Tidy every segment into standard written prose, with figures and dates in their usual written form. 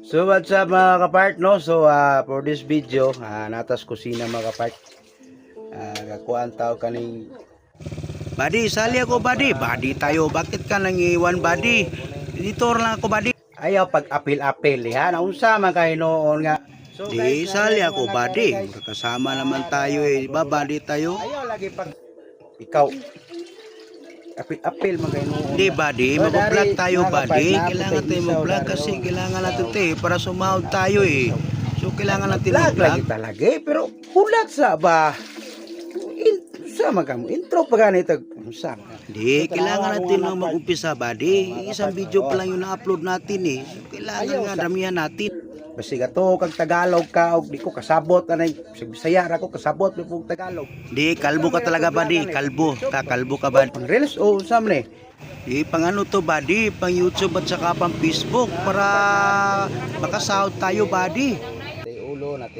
So what's up mga kapart, no? So for this video, natas kusina mga kapart. Kakuan tao kaning Buddy, sali ako buddy. Buddy tayo. Bakit ka nang iwan buddy? Dito lang ako buddy. Ayaw pag-apil-apil ha. Naunsa man kay noon nga. So, di sali ako buddy. Magkasama naman tayo eh. Diba buddy tayo? Ayaw lagi pag ikaw apil magayno. Di buddy, mag-vlog tayo buddy. Kailangan tayo mag-vlog kasi kailangan natin tayo para sumahod tayo eh. So kailangan natin mag-vlog lagi talaga eh. Pero ulat sa ba? Sama ka mo. Intro pa ganito. Sama. Di, kailangan natin na mag-umpisa buddy. Isang video pa lang yung na-upload natin eh. So kailangan nga damihan natin. Basi ka to, kag Tagalog ka, og di ko kasabot, anay, Bisaya ra ko, kasabot, may pong Tagalog. Di, kalbo ka talaga buddy, kalbo ka ba? Pang reels o saan eh? Di, pang ano to buddy, pang YouTube at saka pang Facebook, para makasahod tayo buddy.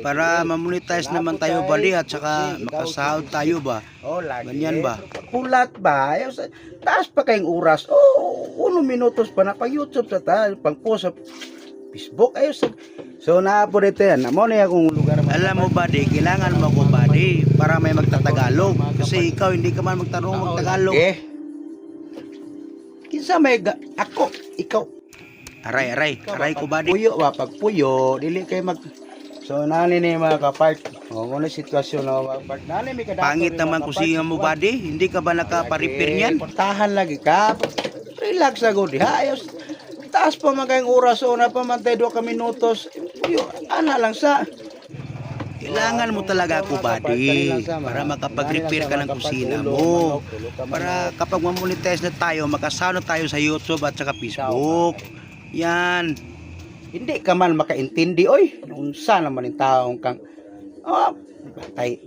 Para mamonetize naman tayo buddy, at saka makasahod tayo ba? Ganyan ba? Kulat ba? Taas pa kayong oras, 1 minutos pa na pang YouTube sa tayo, pang post sa Facebook, ayos. So naapo dito yan. Amo na akong lugar. Alam mo buddy, kailangan mo ko buddy para may magtatagalog. Kasi ikaw hindi ka man magtanong magtagalog. Kinsa may ako, ikaw. Aray ko buddy. Puyo ba? Pag puyo, dili kay mag. So nani ni mga kapart. Ano sitwasyon na mga kapart? Nani may kadato. Pangit naman kusinga mo buddy. Hindi ka ba naka-repair niyan? Tahan lagi ka. Relax agad ha. Ayos. Taas pa magayang oras o na pamantay 2 minutos. Ana lang sa kailangan mo talaga ako buddy para makapag-repair ka ng kusina mo, para kapag mamonetize na tayo makasano tayo sa YouTube at saka Facebook. Yan, hindi ka man makaintindi oy unsa naman yung taong kang batay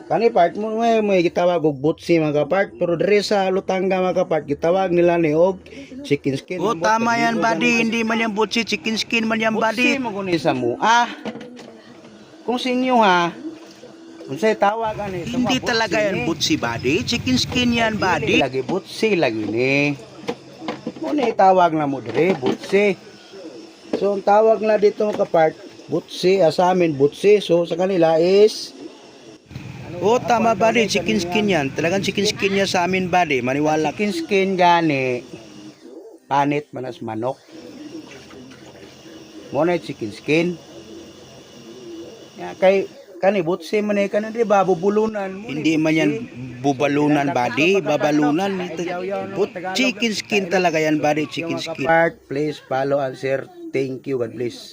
kani part mo may gitawag og butsi mga kapart, pero dire sa Lutanga mga kapart gitawag nila ni og chicken skin. Tama yan buddy, hindi man yan butsi, chicken skin man yan buddy. Butsi mo kunin sa mo kung sa inyo ha kung sa'y tawag ani hindi talaga yan butsi buddy, chicken skin yan buddy. Lagi butsi lagi ni muna itawag na mo dire butsi. So ang tawag na dito mga kapart butsi, sa amin butsi, so sa kanila is tama buddy, chicken skin yan. Talagang chicken skin yan sa amin buddy, maniwala. Chicken skin gani panit manas manok. Muna chicken skin. Kay kani butsi man eh kanan di ba bubulunan. Hindi man yan bubalunan buddy, babalunan. Chicken skin talaga yan buddy, chicken skin. Please follow and share. Thank you, God bless.